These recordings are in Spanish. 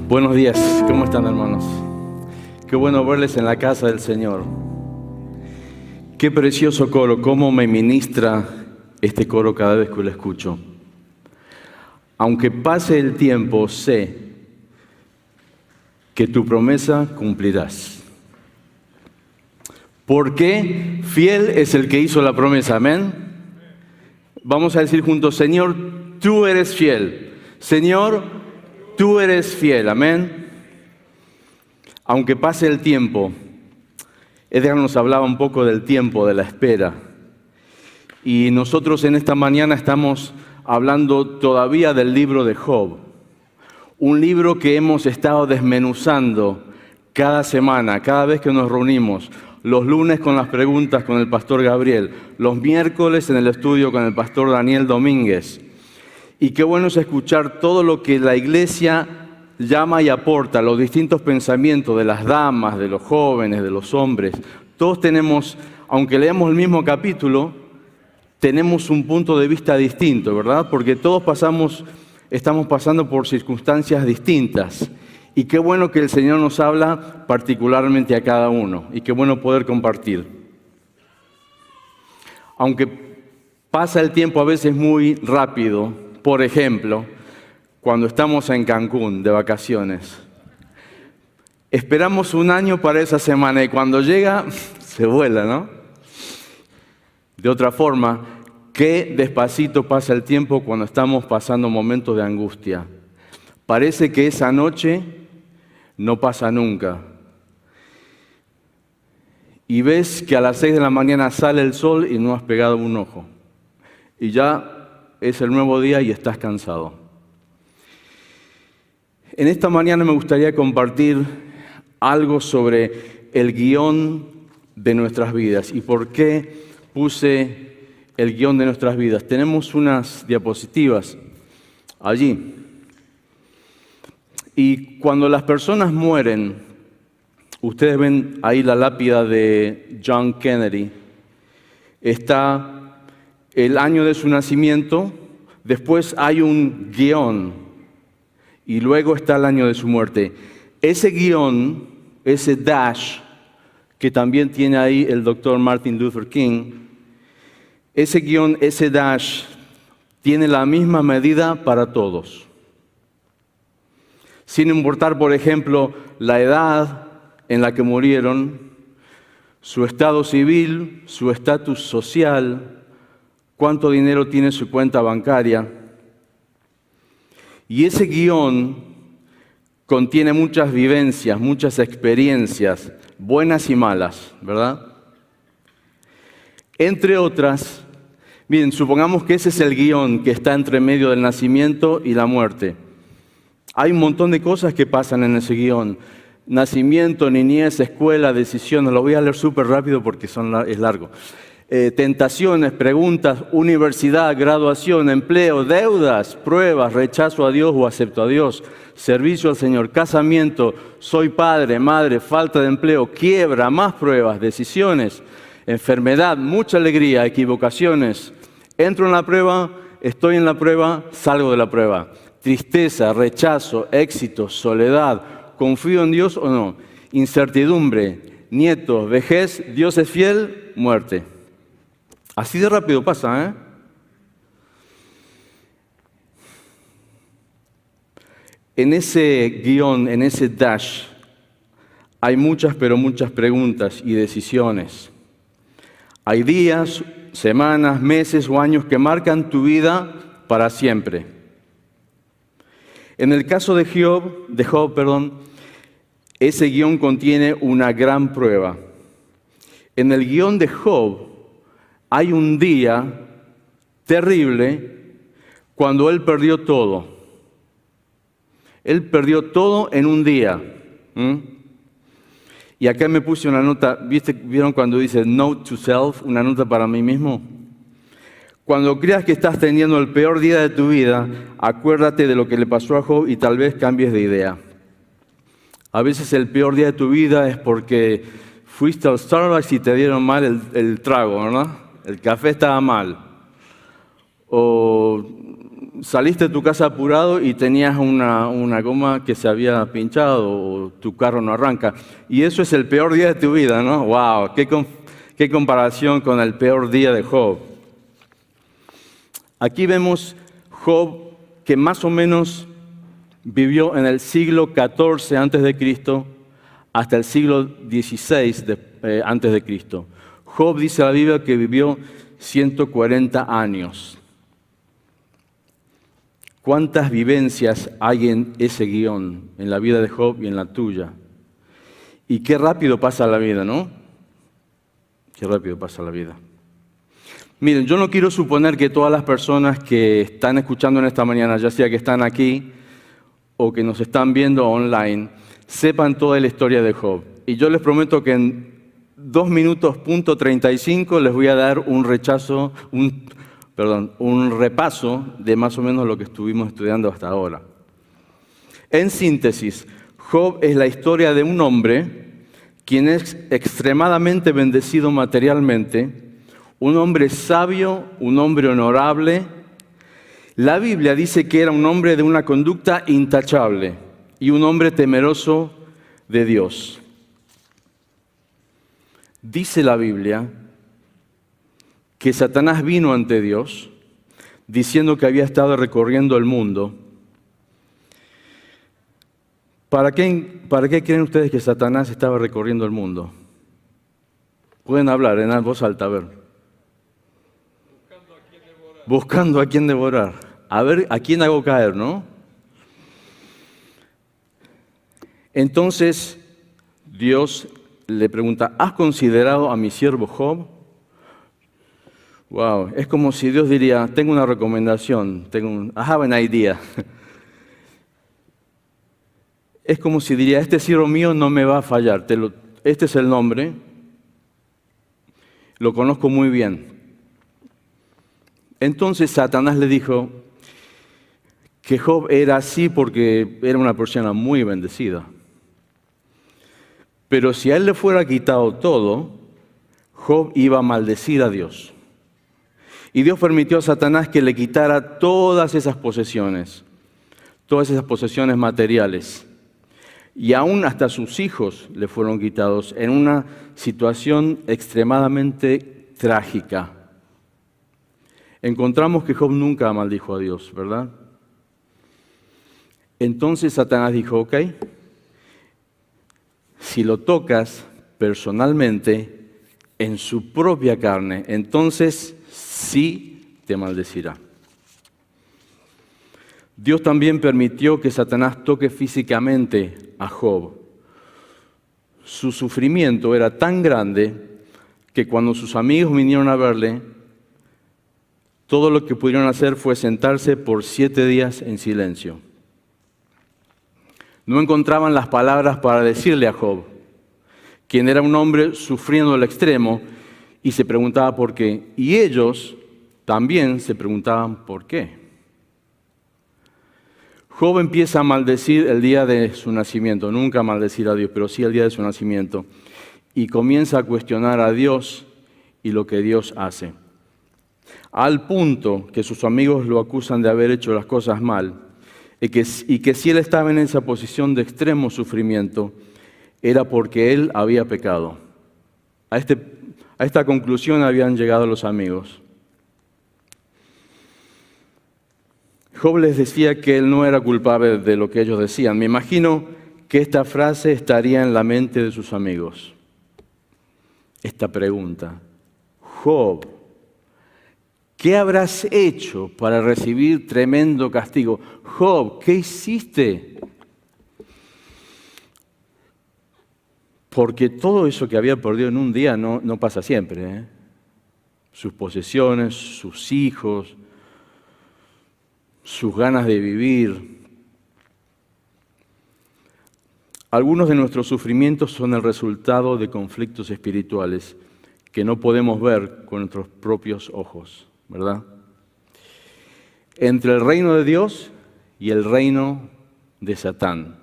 Buenos días, ¿cómo están, hermanos? Qué bueno verles en la casa del Señor. Qué precioso coro, cómo me ministra este coro cada vez que lo escucho. Aunque pase el tiempo, sé que tu promesa cumplirás. Porque fiel es el que hizo la promesa, amén. Vamos a decir juntos: Señor, tú eres fiel. Señor, tú eres fiel, amén. Aunque pase el tiempo, Edgar nos hablaba un poco del tiempo, de la espera. Y nosotros en esta mañana estamos hablando todavía del libro de Job. Un libro que hemos estado desmenuzando cada semana, cada vez que nos reunimos. Los lunes con las preguntas con el pastor Gabriel, los miércoles en el estudio con el pastor Daniel Domínguez. Y qué bueno es escuchar todo lo que la iglesia llama y aporta, los distintos pensamientos de las damas, de los jóvenes, de los hombres. Todos tenemos, aunque leamos el mismo capítulo, tenemos un punto de vista distinto, ¿verdad? Porque todos estamos pasando por circunstancias distintas. Y qué bueno que el Señor nos habla particularmente a cada uno. Y qué bueno poder compartir. Aunque pasa el tiempo a veces muy rápido, por ejemplo, cuando estamos en Cancún de vacaciones, esperamos un año para esa semana y cuando llega, se vuela, ¿no? De otra forma, qué despacito pasa el tiempo cuando estamos pasando momentos de angustia. Parece que esa noche no pasa nunca. Y ves que a las 6 de la mañana sale el sol y no has pegado un ojo. Y ya es el nuevo día y estás cansado. En esta mañana me gustaría compartir algo sobre el guión de nuestras vidas. ¿Y por qué puse el guión de nuestras vidas? Tenemos unas diapositivas allí. Y cuando las personas mueren, ustedes ven ahí la lápida de John Kennedy. Está el año de su nacimiento, después hay un guión y luego está el año de su muerte. Ese guión, ese dash, que también tiene ahí el doctor Martin Luther King, ese guión, ese dash, tiene la misma medida para todos. Sin importar, por ejemplo, la edad en la que murieron, su estado civil, su estatus social, cuánto dinero tiene su cuenta bancaria. Y ese guión contiene muchas vivencias, muchas experiencias, buenas y malas, ¿verdad? Entre otras, miren, supongamos que ese es el guión que está entre medio del nacimiento y la muerte. Hay un montón de cosas que pasan en ese guión. Nacimiento, niñez, escuela, decisiones. Lo voy a leer súper rápido porque es largo. Tentaciones, preguntas, universidad, graduación, empleo, deudas, pruebas, rechazo a Dios o acepto a Dios, servicio al Señor, casamiento, soy padre, madre, falta de empleo, quiebra, más pruebas, decisiones, enfermedad, mucha alegría, equivocaciones. Entro en la prueba, estoy en la prueba, salgo de la prueba. Tristeza, rechazo, éxito, soledad, confío en Dios o no, incertidumbre, nietos, vejez, Dios es fiel, muerte. Así de rápido pasa, ¿eh? En ese guión, en ese dash, hay muchas, pero muchas preguntas y decisiones. Hay días, semanas, meses o años que marcan tu vida para siempre. En el caso de Job, ese guión contiene una gran prueba. En el guión de Job hay un día terrible cuando él perdió todo. Él perdió todo en un día. Y acá me puse una nota, ¿vieron cuando dice note to self, una nota para mí mismo? Cuando creas que estás teniendo el peor día de tu vida, acuérdate de lo que le pasó a Job y tal vez cambies de idea. A veces el peor día de tu vida es porque fuiste al Starbucks y te dieron mal el trago, ¿verdad? El café estaba mal. O saliste de tu casa apurado y tenías una goma que se había pinchado o tu carro no arranca. Y eso es el peor día de tu vida, ¿no? ¡Wow! ¡Qué comparación con el peor día de Job! Aquí vemos Job que más o menos vivió en el siglo XIV antes de Cristo hasta el siglo XVI antes de Cristo. Job dice la Biblia que vivió 140 años. ¿Cuántas vivencias hay en ese guión, en la vida de Job y en la tuya? Y qué rápido pasa la vida, ¿no? Qué rápido pasa la vida. Miren, yo no quiero suponer que todas las personas que están escuchando en esta mañana, ya sea que están aquí o que nos están viendo online, sepan toda la historia de Job. Y yo les prometo que en 2 minutos punto 35 les voy a dar un repaso de más o menos lo que estuvimos estudiando hasta ahora. En síntesis, Job es la historia de un hombre quien es extremadamente bendecido materialmente, un hombre sabio, un hombre honorable. La Biblia dice que era un hombre de una conducta intachable y un hombre temeroso de Dios. Dice la Biblia que Satanás vino ante Dios diciendo que había estado recorriendo el mundo. ¿Para qué creen ustedes que Satanás estaba recorriendo el mundo? Pueden hablar en voz alta, a ver. Buscando a quién devorar. A ver, a quién hago caer, ¿no? Entonces, Dios le pregunta, ¿has considerado a mi siervo Job? Wow, es como si Dios diría, tengo una recomendación, I have an idea. Es como si diría, este siervo mío no me va a fallar, este es el nombre, lo conozco muy bien. Entonces Satanás le dijo que Job era así porque era una persona muy bendecida. Pero si a él le fuera quitado todo, Job iba a maldecir a Dios. Y Dios permitió a Satanás que le quitara todas esas posesiones materiales. Y aún hasta sus hijos le fueron quitados en una situación extremadamente trágica. Encontramos que Job nunca maldijo a Dios, ¿verdad? Entonces Satanás dijo, ok, si lo tocas personalmente en su propia carne, entonces sí te maldecirá. Dios también permitió que Satanás toque físicamente a Job. Su sufrimiento era tan grande que cuando sus amigos vinieron a verle, todo lo que pudieron hacer fue sentarse por 7 días en silencio. No encontraban las palabras para decirle a Job, quien era un hombre sufriendo al extremo, y se preguntaba por qué. Y ellos también se preguntaban por qué. Job empieza a maldecir el día de su nacimiento, nunca a maldecir a Dios, pero sí el día de su nacimiento, y comienza a cuestionar a Dios y lo que Dios hace. Al punto que sus amigos lo acusan de haber hecho las cosas mal, y que si él estaba en esa posición de extremo sufrimiento, era porque él había pecado. A esta conclusión habían llegado los amigos. Job les decía que él no era culpable de lo que ellos decían. Me imagino que esta frase estaría en la mente de sus amigos. Esta pregunta, Job, ¿qué habrás hecho para recibir tremendo castigo? Job, ¿qué hiciste? Porque todo eso que había perdido en un día no pasa siempre, ¿eh? Sus posesiones, sus hijos, sus ganas de vivir. Algunos de nuestros sufrimientos son el resultado de conflictos espirituales que no podemos ver con nuestros propios ojos, ¿verdad? Entre el reino de Dios y el reino de Satán.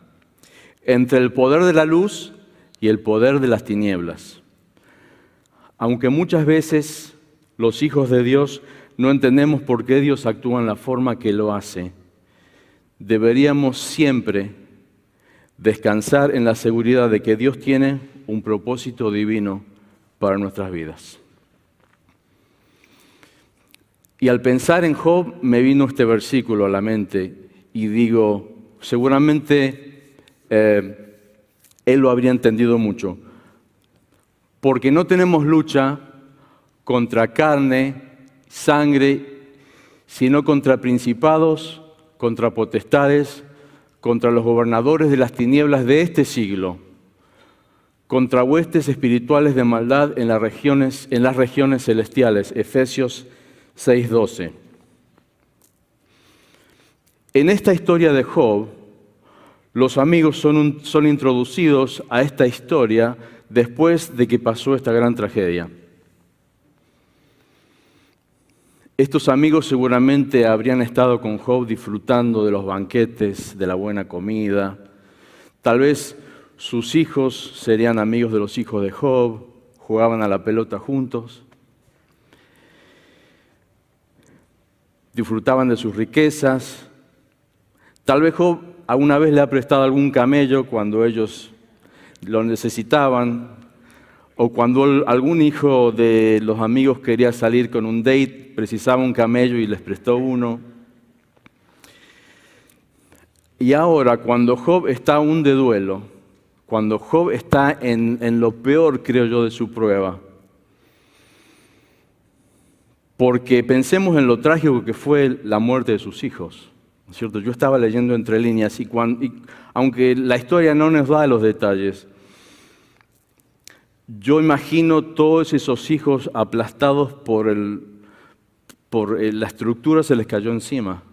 Entre el poder de la luz y el poder de las tinieblas. Aunque muchas veces los hijos de Dios no entendemos por qué Dios actúa en la forma que lo hace, deberíamos siempre descansar en la seguridad de que Dios tiene un propósito divino para nuestras vidas. Y al pensar en Job me vino este versículo a la mente y digo, seguramente él lo habría entendido mucho, porque no tenemos lucha contra carne, sangre, sino contra principados, contra potestades, contra los gobernadores de las tinieblas de este siglo, contra huestes espirituales de maldad en las regiones celestiales. Efesios 6:12. En esta historia de Job, los amigos son introducidos a esta historia después de que pasó esta gran tragedia. Estos amigos seguramente habrían estado con Job disfrutando de los banquetes, de la buena comida. Tal vez sus hijos serían amigos de los hijos de Job, jugaban a la pelota juntos, disfrutaban de sus riquezas. Tal vez Job alguna vez le ha prestado algún camello cuando ellos lo necesitaban, o cuando algún hijo de los amigos quería salir con un date, precisaba un camello y les prestó uno. Y ahora, cuando Job está aún de duelo, cuando Job está en lo peor, creo yo, de su prueba, porque pensemos en lo trágico que fue la muerte de sus hijos, ¿no es cierto? Yo estaba leyendo entre líneas y aunque la historia no nos da los detalles, yo imagino todos esos hijos aplastados por la estructura, se les cayó encima.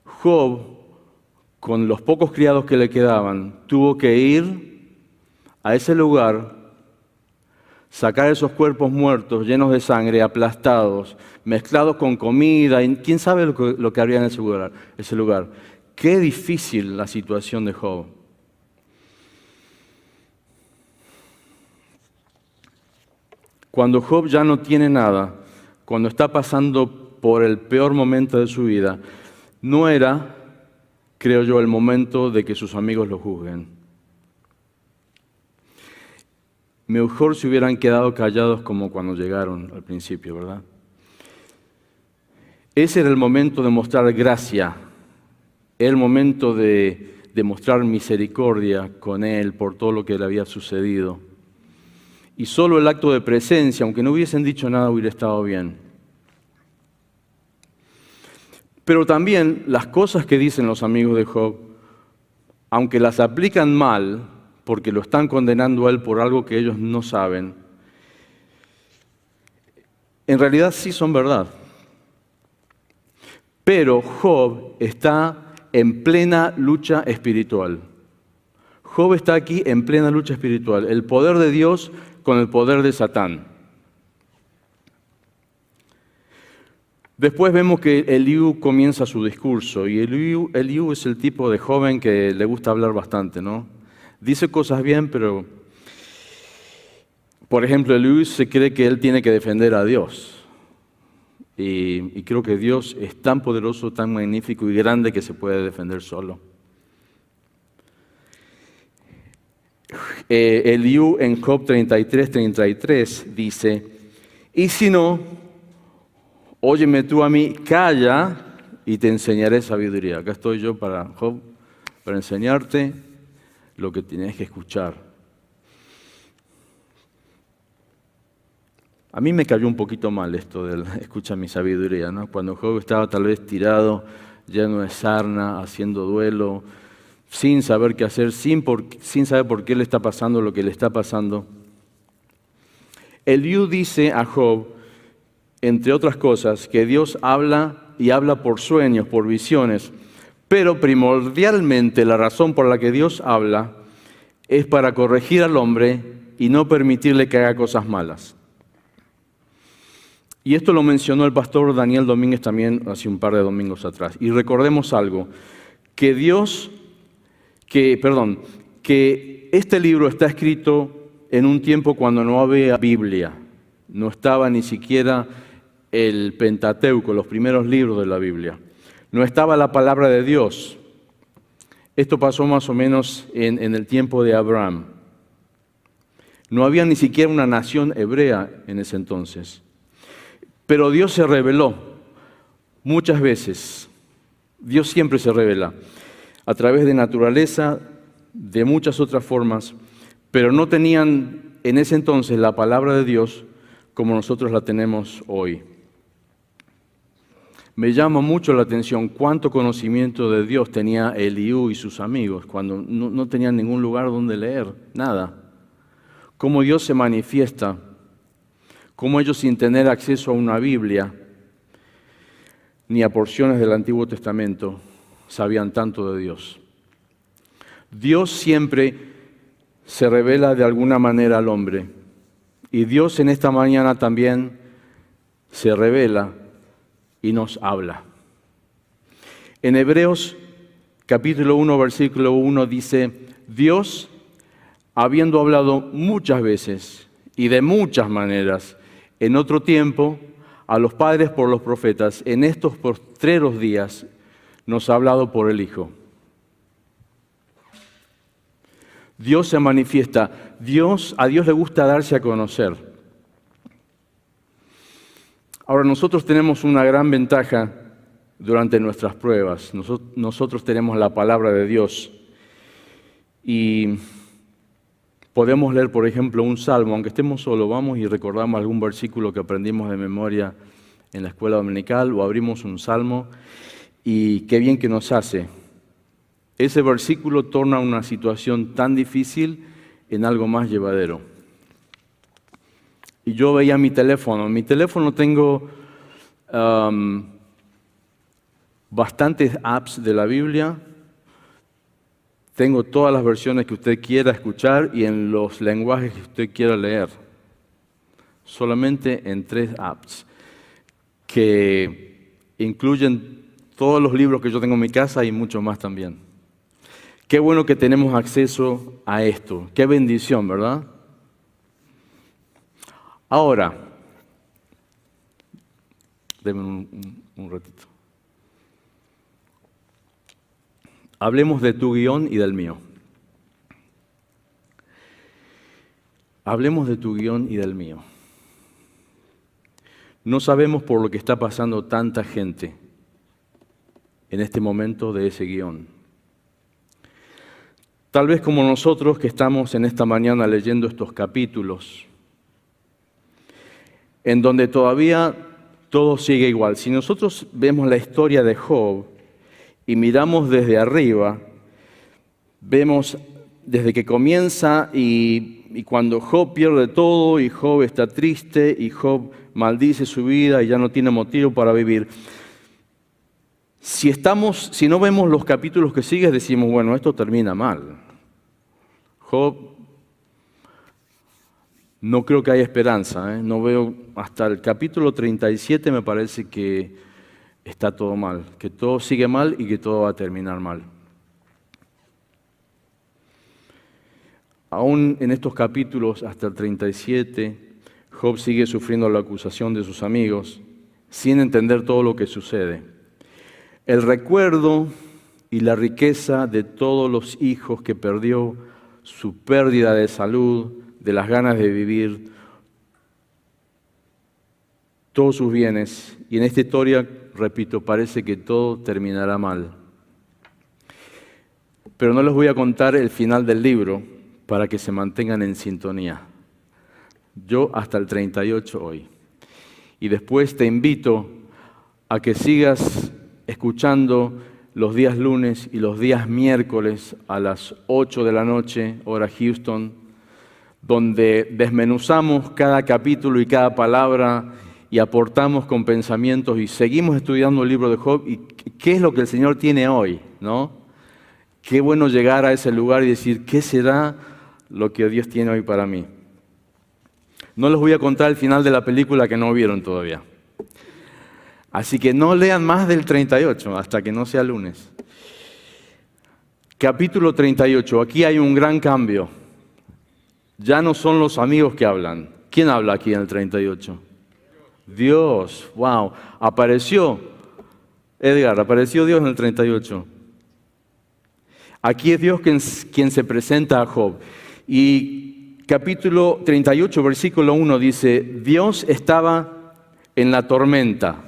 Job, con los pocos criados que le quedaban, tuvo que ir a ese lugar, sacar esos cuerpos muertos, llenos de sangre, aplastados, mezclados con comida, y quién sabe lo que habría en ese lugar. Qué difícil la situación de Job. Cuando Job ya no tiene nada, cuando está pasando por el peor momento de su vida, no era, creo yo, el momento de que sus amigos lo juzguen. Mejor se hubieran quedado callados como cuando llegaron al principio, ¿verdad? Ese era el momento de mostrar gracia, el momento de mostrar misericordia con él por todo lo que le había sucedido. Y solo el acto de presencia, aunque no hubiesen dicho nada, hubiera estado bien. Pero también las cosas que dicen los amigos de Job, aunque las aplican mal, porque lo están condenando a él por algo que ellos no saben, en realidad sí son verdad. Pero Job está en plena lucha espiritual. Job está aquí en plena lucha espiritual. El poder de Dios con el poder de Satán. Después vemos que Eliú comienza su discurso, y Eliú es el tipo de joven que le gusta hablar bastante, ¿no? Dice cosas bien, pero, por ejemplo, Eliú se cree que él tiene que defender a Dios. Y creo que Dios es tan poderoso, tan magnífico y grande que se puede defender solo. Eliú en Job 33 dice, y si no, óyeme tú a mí, calla y te enseñaré sabiduría. Acá estoy yo para Job, para enseñarte lo que tienes que escuchar. A mí me cayó un poquito mal esto del escucha mi sabiduría, ¿no? Cuando Job estaba tal vez tirado, lleno de sarna, haciendo duelo, sin saber qué hacer, sin saber por qué le está pasando lo que le está pasando. Eliú dice a Job, entre otras cosas, que Dios habla y habla por sueños, por visiones, pero primordialmente la razón por la que Dios habla es para corregir al hombre y no permitirle que haga cosas malas. Y esto lo mencionó el pastor Daniel Domínguez también hace un par de domingos atrás. Y recordemos algo, que este libro está escrito en un tiempo cuando no había Biblia, no estaba ni siquiera el Pentateuco, los primeros libros de la Biblia. No estaba la palabra de Dios. Esto pasó más o menos en el tiempo de Abraham. No había ni siquiera una nación hebrea en ese entonces. Pero Dios se reveló muchas veces. Dios siempre se revela a través de naturaleza, de muchas otras formas, pero no tenían en ese entonces la palabra de Dios como nosotros la tenemos hoy. Me llama mucho la atención cuánto conocimiento de Dios tenía Eliú y sus amigos cuando no tenían ningún lugar donde leer, nada. Cómo Dios se manifiesta, cómo ellos sin tener acceso a una Biblia ni a porciones del Antiguo Testamento sabían tanto de Dios. Dios siempre se revela de alguna manera al hombre y Dios en esta mañana también se revela y nos habla. En Hebreos capítulo 1, versículo 1 dice, Dios, habiendo hablado muchas veces y de muchas maneras en otro tiempo a los padres por los profetas, en estos postreros días nos ha hablado por el Hijo. Dios se manifiesta. A Dios le gusta darse a conocer. Ahora, nosotros tenemos una gran ventaja durante nuestras pruebas. Nosotros tenemos la palabra de Dios y podemos leer, por ejemplo, un salmo. Aunque estemos solos, vamos y recordamos algún versículo que aprendimos de memoria en la escuela dominical o abrimos un salmo y qué bien que nos hace. Ese versículo torna una situación tan difícil en algo más llevadero. Y yo veía mi teléfono. En mi teléfono tengo bastantes apps de la Biblia. Tengo todas las versiones que usted quiera escuchar y en los lenguajes que usted quiera leer. Solamente en 3 apps que incluyen todos los libros que yo tengo en mi casa y mucho más también. Qué bueno que tenemos acceso a esto. Qué bendición, ¿verdad? Ahora, denme un ratito. Hablemos de tu guión y del mío. Hablemos de tu guión y del mío. No sabemos por lo que está pasando tanta gente en este momento de ese guión. Tal vez como nosotros que estamos en esta mañana leyendo estos capítulos, en donde todavía todo sigue igual. Si nosotros vemos la historia de Job y miramos desde arriba, vemos desde que comienza y cuando Job pierde todo y Job está triste y Job maldice su vida y ya no tiene motivo para vivir. Si no vemos los capítulos que siguen, decimos, bueno, esto termina mal. Job, no creo que haya esperanza, ¿eh? No veo, hasta el capítulo 37 me parece que está todo mal, que todo sigue mal y que todo va a terminar mal. Aún en estos capítulos, hasta el 37, Job sigue sufriendo la acusación de sus amigos, sin entender todo lo que sucede. El recuerdo y la riqueza de todos los hijos que perdió, su pérdida de salud, de las ganas de vivir, todos sus bienes. Y en esta historia, repito, parece que todo terminará mal. Pero no les voy a contar el final del libro para que se mantengan en sintonía. Yo hasta el 38 hoy. Y después te invito a que sigas escuchando los días lunes y los días miércoles a las 8 de la noche, hora Houston, donde desmenuzamos cada capítulo y cada palabra y aportamos con pensamientos y seguimos estudiando el libro de Job y qué es lo que el Señor tiene hoy, ¿no? Qué bueno llegar a ese lugar y decir, ¿qué será lo que Dios tiene hoy para mí? No les voy a contar el final de la película que no vieron todavía. Así que no lean más del 38 hasta que no sea lunes. Capítulo 38, aquí hay un gran cambio. Ya no son los amigos que hablan. ¿Quién habla aquí en el 38? Dios, wow, apareció. Edgar, apareció Dios en el 38. Aquí es Dios quien se presenta a Job. Y capítulo 38, versículo 1 dice, Dios estaba en la tormenta.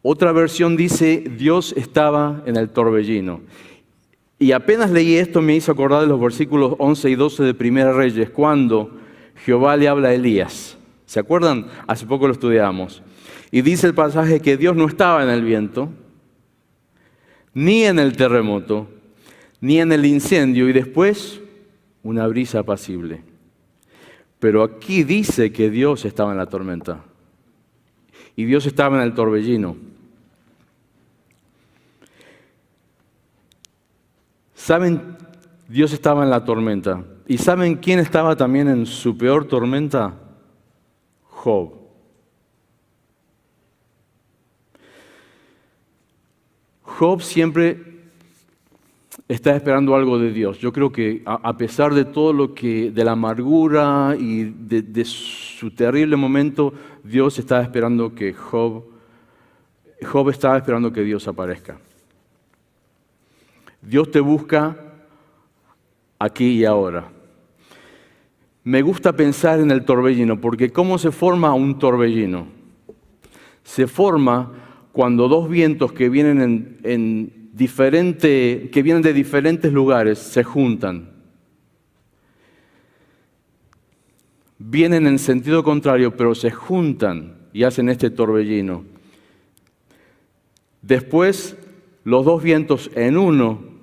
Otra versión dice, Dios estaba en el torbellino. Y apenas leí esto me hizo acordar de los versículos 11 y 12 de Primera Reyes, cuando Jehová le habla a Elías. ¿Se acuerdan? Hace poco lo estudiamos. Y dice el pasaje que Dios no estaba en el viento, ni en el terremoto, ni en el incendio, y después una brisa apacible. Pero aquí dice que Dios estaba en la tormenta. Y Dios estaba en el torbellino. ¿Saben? Dios estaba en la tormenta. ¿Y saben quién estaba también en su peor tormenta? Job. Job siempre está esperando algo de Dios. Yo creo que a pesar de todo lo que, de la amargura y de su terrible momento, Dios estaba esperando que Job estaba esperando que Dios aparezca. Dios te busca aquí y ahora. Me gusta pensar en el torbellino, porque ¿cómo se forma un torbellino? Se forma cuando dos vientos que vienen que vienen de diferentes lugares se juntan. Vienen en sentido contrario, pero se juntan y hacen este torbellino. Después, los dos vientos en uno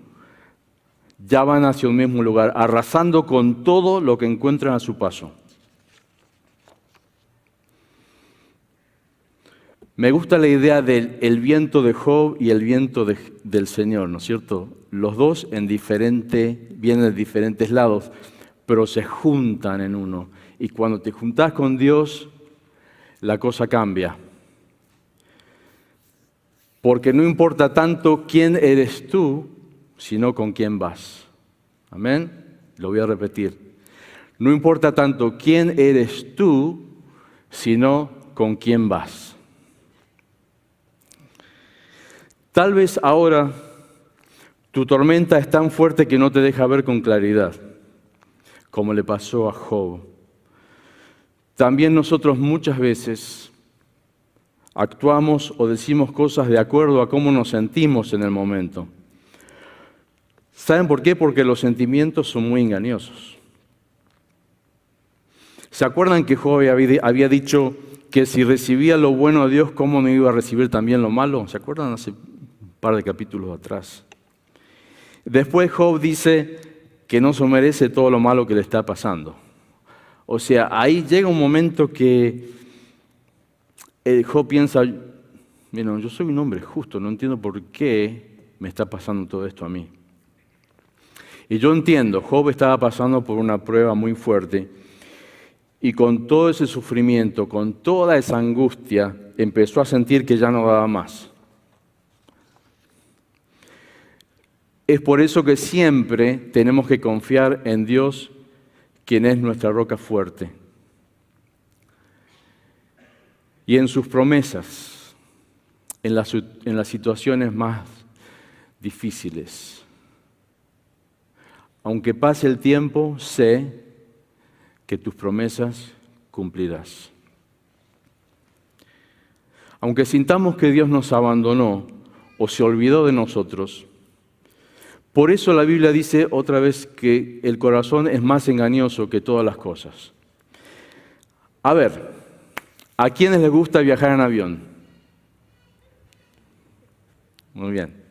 ya van hacia un mismo lugar, arrasando con todo lo que encuentran a su paso. Me gusta la idea del viento de Job y el viento del Señor, ¿no es cierto? Los dos vienen de diferentes lados, pero se juntan en uno. Y cuando te juntas con Dios, la cosa cambia. Porque no importa tanto quién eres tú, sino con quién vas. Amén. Lo voy a repetir. No importa tanto quién eres tú, sino con quién vas. Tal vez ahora tu tormenta es tan fuerte que no te deja ver con claridad, como le pasó a Job. También nosotros muchas veces actuamos o decimos cosas de acuerdo a cómo nos sentimos en el momento. ¿Saben por qué? Porque los sentimientos son muy engañosos. ¿Se acuerdan que Job había dicho que si recibía lo bueno de Dios, cómo no iba a recibir también lo malo? ¿Se acuerdan? Hace un par de capítulos atrás. Después Job dice que no se merece todo lo malo que le está pasando. O sea, ahí llega un momento que Job piensa, bueno, yo soy un hombre justo, no entiendo por qué me está pasando todo esto a mí. Y yo entiendo, Job estaba pasando por una prueba muy fuerte y con todo ese sufrimiento, con toda esa angustia, empezó a sentir que ya no daba más. Es por eso que siempre tenemos que confiar en Dios, quien es nuestra roca fuerte, y en sus promesas, en las situaciones más difíciles. Aunque pase el tiempo, sé que tus promesas cumplirás. Aunque sintamos que Dios nos abandonó o se olvidó de nosotros, por eso la Biblia dice otra vez que el corazón es más engañoso que todas las cosas. A ver, ¿a quiénes les gusta viajar en avión? Muy bien.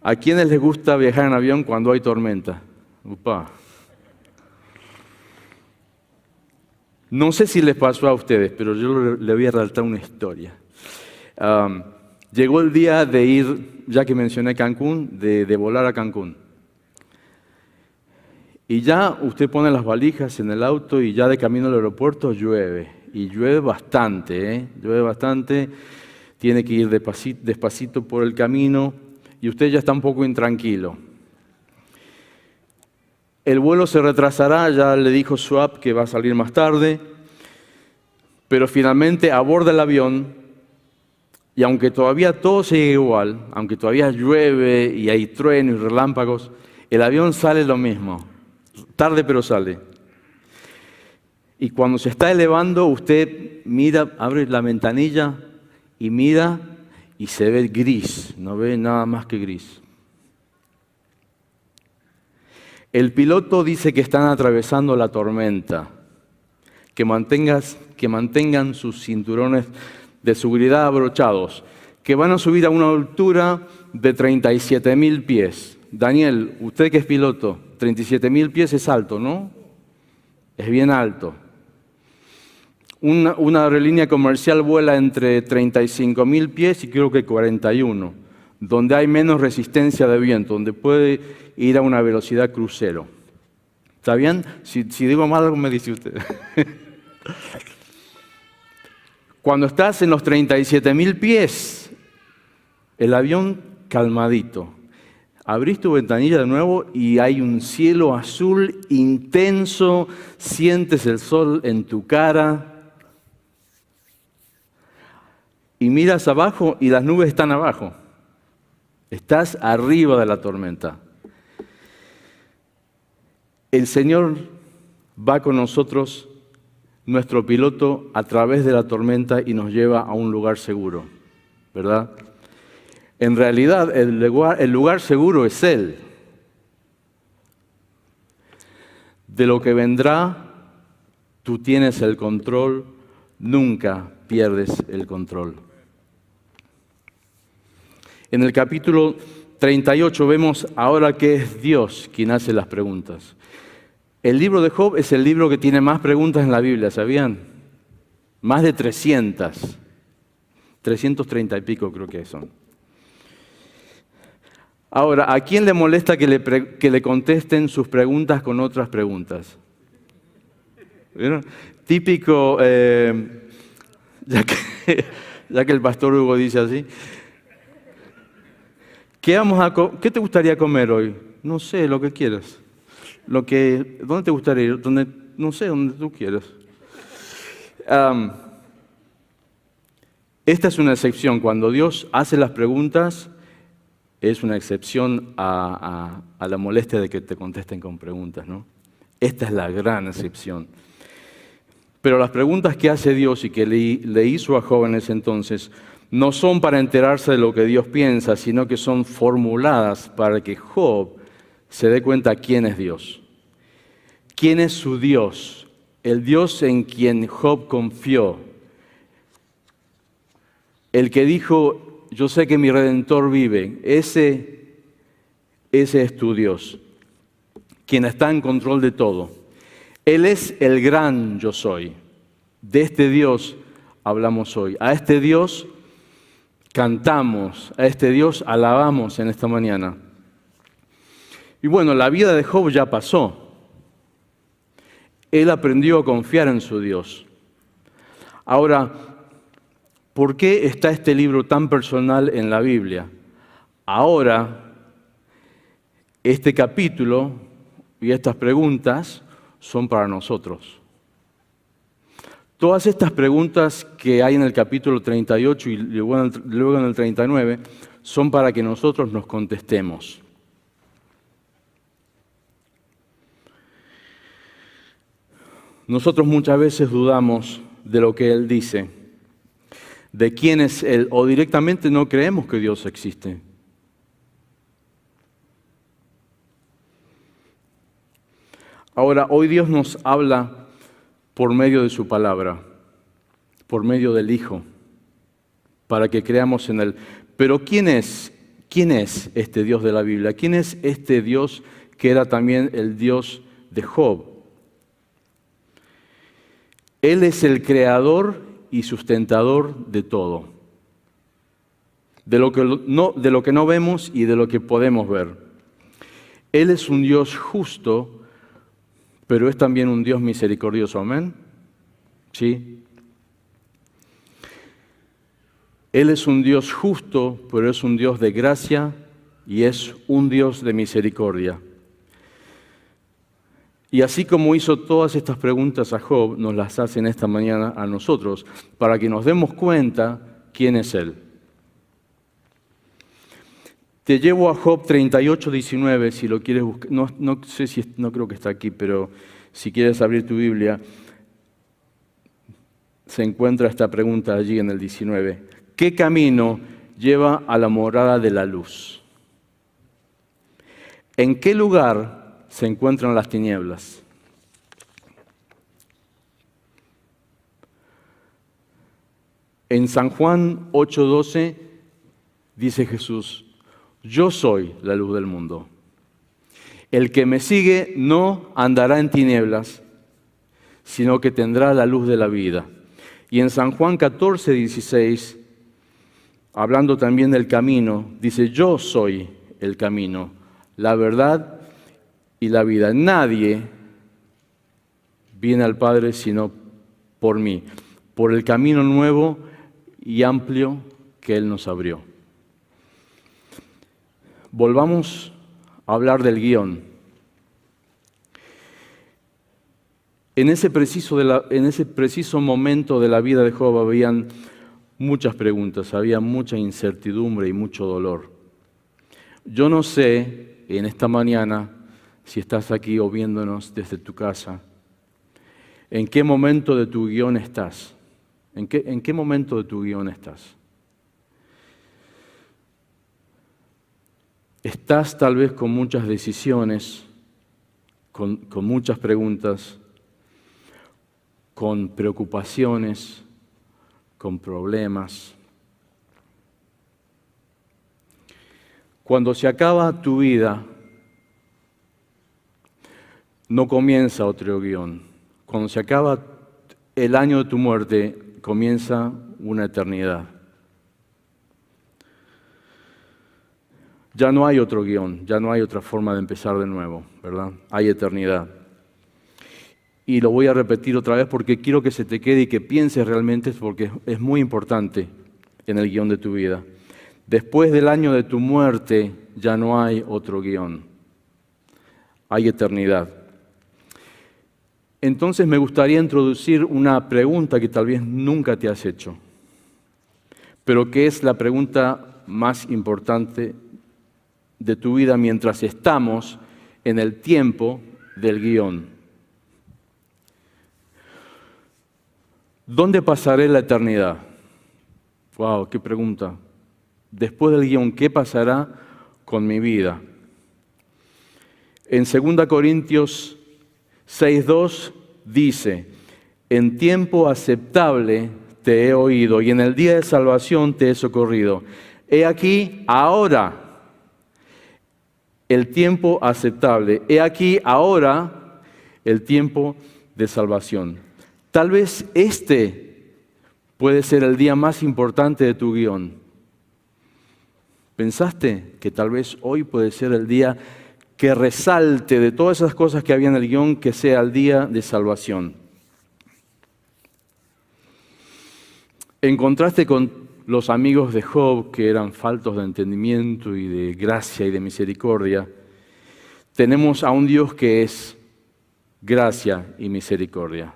¿A quiénes les gusta viajar en avión cuando hay tormenta? Upa. No sé si les pasó a ustedes, pero yo les voy a relatar una historia. Llegó el día de ir, ya que mencioné Cancún, de volar a Cancún. Y ya usted pone las valijas en el auto y ya de camino al aeropuerto llueve. Y llueve bastante, ¿eh? Llueve bastante. Tiene que ir despacito por el camino y usted ya está un poco intranquilo. El vuelo se retrasará, ya le dijo su app que va a salir más tarde. Pero finalmente aborda el avión y aunque todavía todo sigue igual, aunque todavía llueve y hay truenos y relámpagos, el avión sale lo mismo. Tarde pero sale. Y cuando se está elevando, usted mira, abre la ventanilla y mira y se ve gris, no ve nada más que gris. El piloto dice que están atravesando la tormenta, que mantengan sus cinturones de seguridad abrochados, que van a subir a una altura de 37,000 pies. Daniel, usted que es piloto, 37,000 pies es alto, ¿no? Es bien alto. Una aerolínea comercial vuela entre 35,000 pies y creo que 41, donde hay menos resistencia de viento, donde puede ir a una velocidad crucero. ¿Está bien? Si digo mal, algo me dice usted. Cuando estás en los 37,000 pies, el avión calmadito. Abrís tu ventanilla de nuevo y hay un cielo azul intenso, sientes el sol en tu cara. Y miras abajo y las nubes están abajo. Estás arriba de la tormenta. El Señor va con nosotros, nuestro piloto, a través de la tormenta y nos lleva a un lugar seguro, ¿verdad? En realidad, el lugar seguro es Él. De lo que vendrá, tú tienes el control, nunca pierdes el control. En el capítulo 38 vemos ahora que es Dios quien hace las preguntas. El libro de Job es el libro que tiene más preguntas en la Biblia, ¿sabían? Más de 300. 330 y pico creo que son. Ahora, ¿a quién le molesta que le contesten sus preguntas con otras preguntas? ¿Vieron? Típico, ya que el pastor Hugo dice así. ¿Qué te gustaría comer hoy? No sé, lo que quieras. ¿Dónde te gustaría ir? No sé, donde tú quieras. Esta es una excepción. Cuando Dios hace las preguntas, es una excepción a la molestia de que te contesten con preguntas, ¿no? Esta es la gran excepción. Pero las preguntas que hace Dios y que le hizo a Job en ese entonces no son para enterarse de lo que Dios piensa, sino que son formuladas para que Job se dé cuenta quién es Dios. ¿Quién es su Dios? El Dios en quien Job confió. El que dijo, yo sé que mi Redentor vive. Ese es tu Dios, quien está en control de todo. Él es el gran yo soy. De este Dios hablamos hoy. A este Dios cantamos, a este Dios alabamos en esta mañana. Y bueno, la vida de Job ya pasó. Él aprendió a confiar en su Dios. Ahora, ¿por qué está este libro tan personal en la Biblia? Ahora, este capítulo y estas preguntas son para nosotros. Todas estas preguntas que hay en el capítulo 38 y luego en el 39 son para que nosotros nos contestemos. Nosotros muchas veces dudamos de lo que Él dice, de quién es Él, o directamente no creemos que Dios existe. Ahora, hoy Dios nos habla por medio de su palabra, por medio del Hijo, para que creamos en Él. Pero ¿quién es este Dios de la Biblia? ¿Quién es este Dios que era también el Dios de Job? Él es el creador y sustentador de todo, de lo que no vemos y de lo que podemos ver. Él es un Dios justo, pero es también un Dios misericordioso. ¿Amén? ¿Sí? Él es un Dios justo, pero es un Dios de gracia y es un Dios de misericordia. Y así como hizo todas estas preguntas a Job, nos las hace en esta mañana a nosotros, para que nos demos cuenta quién es Él. Te llevo a Job 38:19, si lo quieres buscar. No creo que está aquí, pero si quieres abrir tu Biblia, se encuentra esta pregunta allí en el 19. ¿Qué camino lleva a la morada de la luz? ¿En qué lugar se encuentran las tinieblas? En San Juan 8:12 dice Jesús: yo soy la luz del mundo. El que me sigue no andará en tinieblas, sino que tendrá la luz de la vida. Y en San Juan 14:16, hablando también del camino, dice: yo soy el camino, la verdad y la vida. Nadie viene al Padre sino por mí, por el camino nuevo y amplio que Él nos abrió. Volvamos a hablar del guión. En ese preciso momento de la vida de Job habían muchas preguntas, había mucha incertidumbre y mucho dolor. Yo no sé, en esta mañana, si estás aquí o viéndonos desde tu casa, ¿en qué momento de tu guión estás? ¿En qué momento de tu guión estás? Estás tal vez con muchas decisiones, con muchas preguntas, con preocupaciones, con problemas. Cuando se acaba tu vida, no comienza otro guión. Cuando se acaba el año de tu muerte, comienza una eternidad. Ya no hay otro guión, ya no hay otra forma de empezar de nuevo, ¿verdad? Hay eternidad. Y lo voy a repetir otra vez porque quiero que se te quede y que pienses realmente, porque es muy importante en el guión de tu vida. Después del año de tu muerte ya no hay otro guión, hay eternidad. Entonces me gustaría introducir una pregunta que tal vez nunca te has hecho, pero que es la pregunta más importante de tu vida mientras estamos en el tiempo del guión. ¿Dónde pasaré la eternidad? ¡Wow! ¡Qué pregunta! Después del guión, ¿qué pasará con mi vida? En 2 Corintios 6:2 dice: en tiempo aceptable te he oído y en el día de salvación te he socorrido. He aquí ahora el tiempo aceptable. He aquí ahora el tiempo de salvación. Tal vez este puede ser el día más importante de tu guión. ¿Pensaste que tal vez hoy puede ser el día que resalte de todas esas cosas que había en el guión, que sea el día de salvación? En contraste con los amigos de Job, que eran faltos de entendimiento y de gracia y de misericordia, tenemos a un Dios que es gracia y misericordia.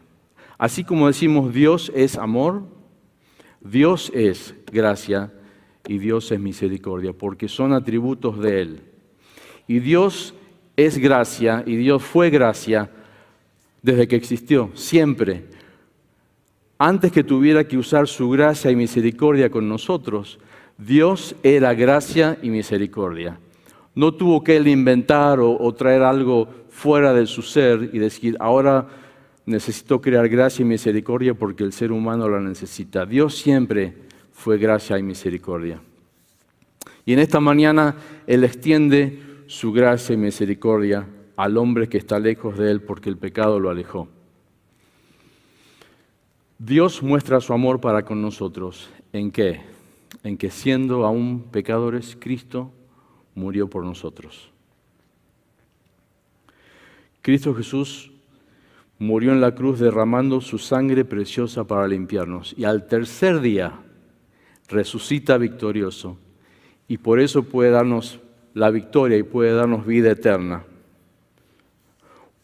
Así como decimos Dios es amor, Dios es gracia y Dios es misericordia, porque son atributos de Él. Y Dios es gracia y Dios fue gracia desde que existió, siempre. Antes que tuviera que usar su gracia y misericordia con nosotros, Dios era gracia y misericordia. No tuvo que Él inventar o traer algo fuera de su ser y decir, ahora necesito crear gracia y misericordia porque el ser humano la necesita. Dios siempre fue gracia y misericordia. Y en esta mañana Él extiende su gracia y misericordia al hombre que está lejos de Él porque el pecado lo alejó. Dios muestra su amor para con nosotros. ¿En qué? En que siendo aún pecadores, Cristo murió por nosotros. Cristo Jesús murió en la cruz derramando su sangre preciosa para limpiarnos. Y al tercer día resucita victorioso. Y por eso puede darnos la victoria y puede darnos vida eterna.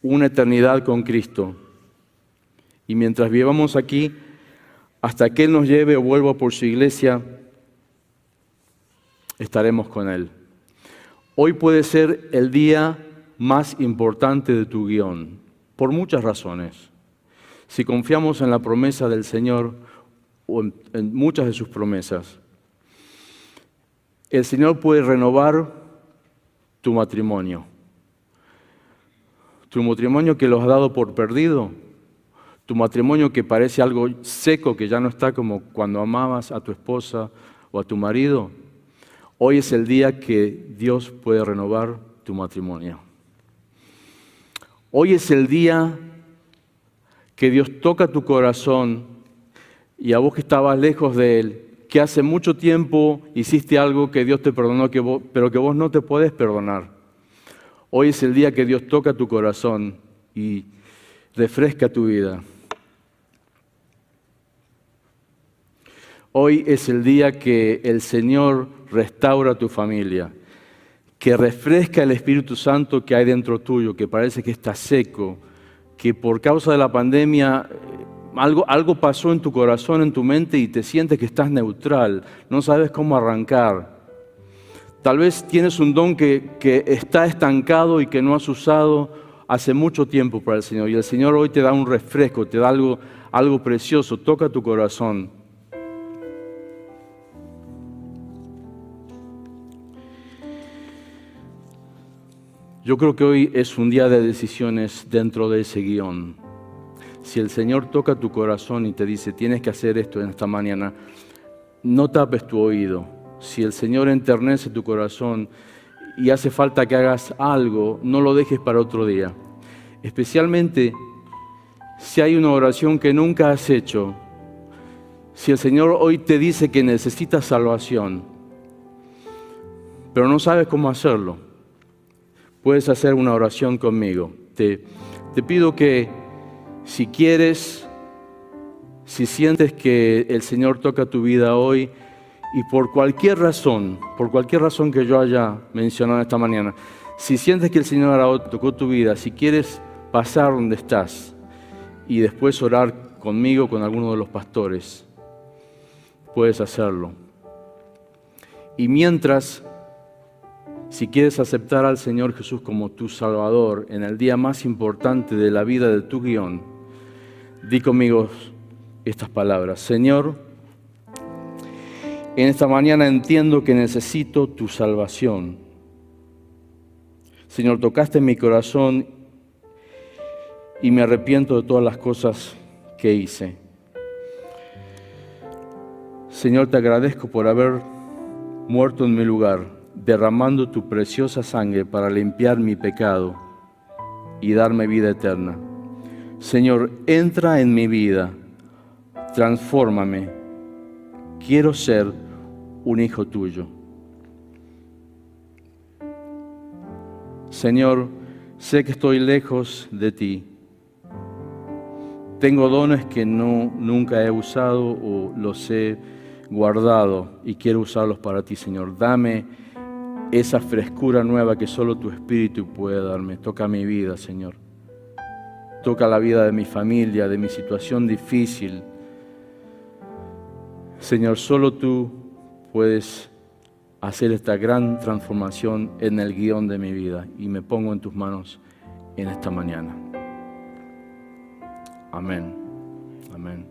una eternidad con Cristo. Y mientras vivamos aquí, hasta que Él nos lleve o vuelva por su iglesia, estaremos con Él. Hoy puede ser el día más importante de tu guión, por muchas razones. Si confiamos en la promesa del Señor o en muchas de sus promesas, el Señor puede renovar tu matrimonio. Tu matrimonio que lo has dado por perdido, tu matrimonio que parece algo seco, que ya no está como cuando amabas a tu esposa o a tu marido. Hoy es el día que Dios puede renovar tu matrimonio. Hoy es el día que Dios toca tu corazón y a vos que estabas lejos de Él, que hace mucho tiempo hiciste algo que Dios te perdonó, pero que vos no te podés perdonar. Hoy es el día que Dios toca tu corazón y refresca tu vida. Hoy es el día que el Señor restaura tu familia, que refresca el Espíritu Santo que hay dentro tuyo, que parece que está seco, que por causa de la pandemia algo pasó en tu corazón, en tu mente y te sientes que estás neutral, no sabes cómo arrancar. Tal vez tienes un don que está estancado y que no has usado hace mucho tiempo para el Señor. Y el Señor hoy te da un refresco, te da algo precioso, toca tu corazón. Yo creo que hoy es un día de decisiones dentro de ese guión. Si el Señor toca tu corazón y te dice, tienes que hacer esto en esta mañana, no tapes tu oído. Si el Señor enternece tu corazón y hace falta que hagas algo, no lo dejes para otro día. Especialmente si hay una oración que nunca has hecho. Si el Señor hoy te dice que necesitas salvación, pero no sabes cómo hacerlo, puedes hacer una oración conmigo. Te pido que si quieres, si sientes que el Señor toca tu vida hoy y por cualquier razón que yo haya mencionado esta mañana, si sientes que el Señor ahora tocó tu vida, si quieres pasar donde estás y después orar conmigo, con alguno de los pastores, puedes hacerlo. Y mientras, si quieres aceptar al Señor Jesús como tu Salvador en el día más importante de la vida de tu guión, di conmigo estas palabras. Señor, en esta mañana entiendo que necesito tu salvación. Señor, tocaste mi corazón y me arrepiento de todas las cosas que hice. Señor, te agradezco por haber muerto en mi lugar, derramando tu preciosa sangre para limpiar mi pecado y darme vida eterna. Señor, entra en mi vida, transfórmame. Quiero ser un hijo tuyo. Señor, sé que estoy lejos de ti. Tengo dones que nunca he usado o los he guardado y quiero usarlos para ti, Señor. Dame esa frescura nueva que solo tu Espíritu puede darme. Toca mi vida, Señor. Toca la vida de mi familia, de mi situación difícil. Señor, solo tú puedes hacer esta gran transformación en el guión de mi vida y me pongo en tus manos en esta mañana. Amén. Amén.